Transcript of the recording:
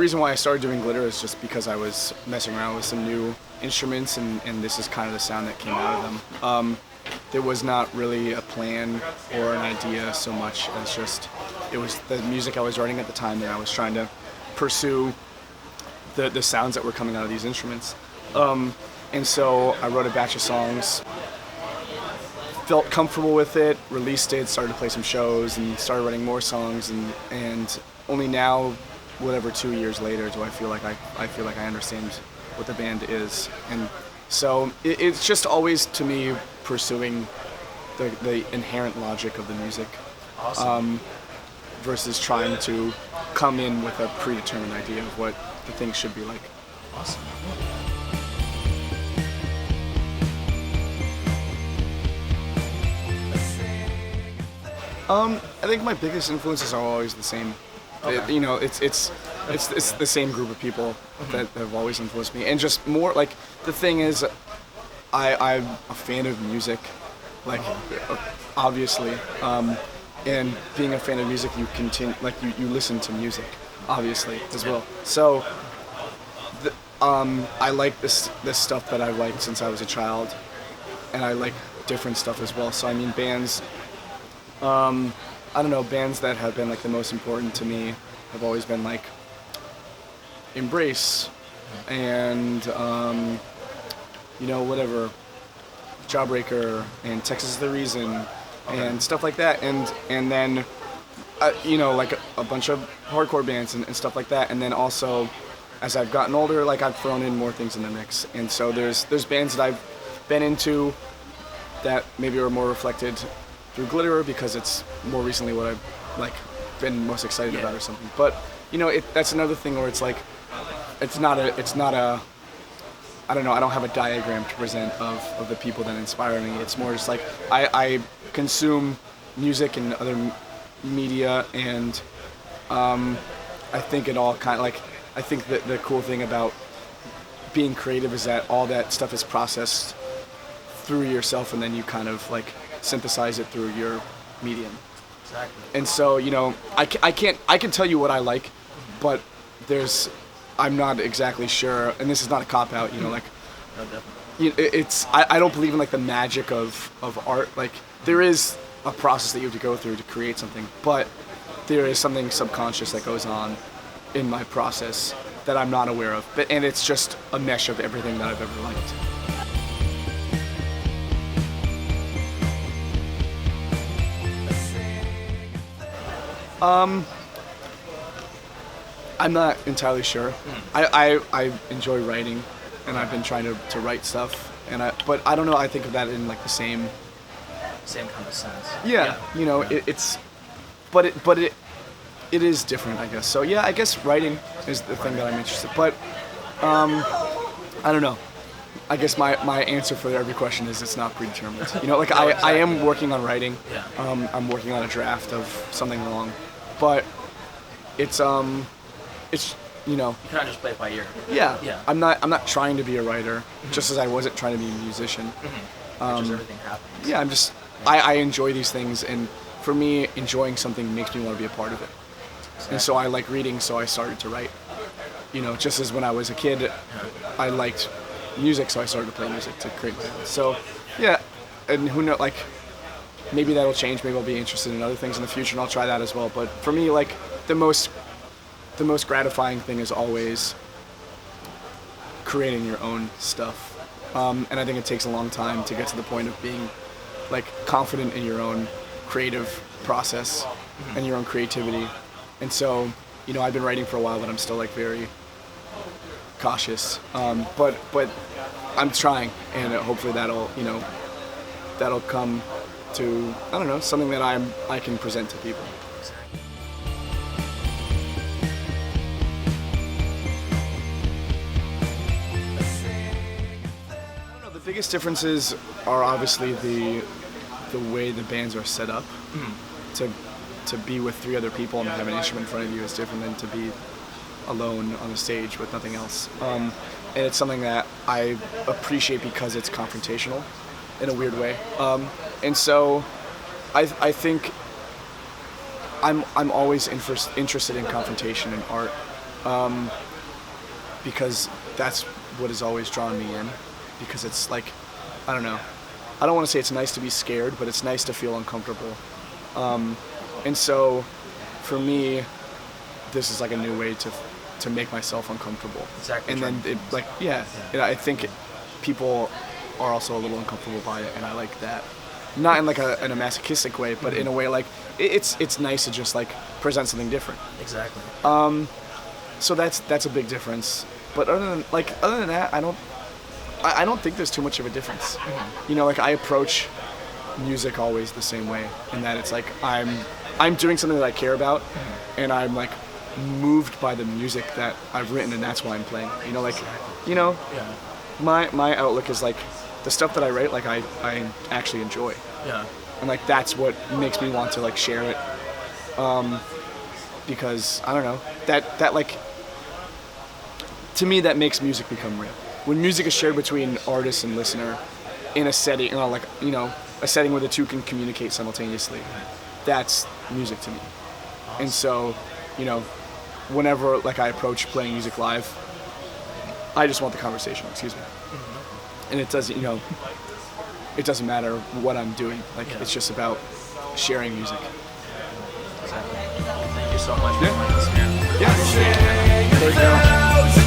reason why I started doing glitter is just because I was messing around with some new instruments, and this is kind of the sound that came out of them. There was not really a plan or an idea so much as just it was the music I was writing at the time, and I was trying to pursue the sounds that were coming out of these instruments. And so I wrote a batch of songs, felt comfortable with it, released it, started to play some shows, and started writing more songs. And only now, whatever 2 years later, do I feel like I understand what the band is. And so it's just always, to me, pursuing the inherent logic of the music. Awesome. Versus trying to come in with a predetermined idea of what the thing should be like. Awesome. I think my biggest influences are always the same. Okay. It's the same group of people that have always influenced me, and just more like the thing is, I'm a fan of music, like obviously, and being a fan of music, you continue you listen to music, obviously as well. So, I like this stuff that I've liked since I was a child, and I like different stuff as well. So I mean, bands. I don't know, bands that have been like the most important to me have always been like Embrace and whatever, Jawbreaker and Texas is the Reason and stuff like that, and then like a bunch of hardcore bands and stuff like that, and then also as I've gotten older, like I've thrown in more things in the mix, and so there's bands that I've been into that maybe are more reflected through Glitter because it's more recently what I've like been most excited about or something. But that's another thing where it's like it's not a I don't know, I don't have a diagram to present of the people that inspire me. It's more just like I consume music and other media, and I think it all kind of like, I think that the cool thing about being creative is that all that stuff is processed through yourself, and then you kind of like synthesize it through your medium. Exactly. And so, I can tell you what I like, but I'm not exactly sure, and this is not a cop-out, like, No, definitely. I don't believe in like the magic of art. Like, there is a process that you have to go through to create something, but there is something subconscious that goes on in my process that I'm not aware of. And it's just a mesh of everything that I've ever liked. I'm not entirely sure. I enjoy writing, and I've been trying to write stuff, but I don't know. I think of that in like the same kind of sense. Yeah. It is different, I guess. So yeah, I guess writing is the thing that I'm interested. But I don't know. I guess my answer for every question is it's not predetermined. Like I am working on writing. Yeah. I'm working on a draft of something long, but it's You kind of just play it by ear. Yeah. Yeah. I'm not trying to be a writer, just as I wasn't trying to be a musician. Just everything happens. Yeah, I enjoy these things, and for me, enjoying something makes me want to be a part of it. Exactly. And so I like reading, so I started to write. Just as when I was a kid, I liked music, so I started to play music to create my own. So, yeah, and who knows, like, maybe that'll change. Maybe I'll be interested in other things in the future, and I'll try that as well. But for me, like, the most gratifying thing is always creating your own stuff. And I think it takes a long time to get to the point of being, like, confident in your own creative process and your own creativity. And so, I've been writing for a while, but I'm still, like, very cautious. But I'm trying, and hopefully that'll come to, I don't know, something that I can present to people. The biggest differences are obviously the way the bands are set up. To be with three other people and have an instrument in front of you is different than to be alone on a stage with nothing else. And it's something that I appreciate because it's confrontational in a weird way. And so I think I'm always interested in confrontation in art, because that's what has always drawn me in. Because it's like, I don't know. I don't want to say it's nice to be scared, but it's nice to feel uncomfortable. And so, for me, this is like a new way to make myself uncomfortable. Exactly. And then I think people are also a little uncomfortable by it, and I like that. Not in like in a masochistic way, but in a way like it's nice to just like present something different. Exactly. So that's a big difference. But other than that, I don't think there's too much of a difference. You know, like I approach music always the same way, in that it's like I'm doing something that I care about, and I'm like moved by the music that I've written, and that's why I'm playing. You know, like, you know, my outlook is like the stuff that I write, like I actually enjoy. Yeah. And like that's what makes me want to like share it. Because I don't know, that like to me that makes music become real. When music is shared between artist and listener in a setting, you know, like, you know, a setting where the two can communicate simultaneously, that's music to me. And so, you know, whenever like I approach playing music live, I just want the conversation, excuse me. And it doesn't, you know, it doesn't matter what I'm doing. Like, it's just about sharing music. Exactly. Thank you so much for Yeah. this, man. Yeah. There you go.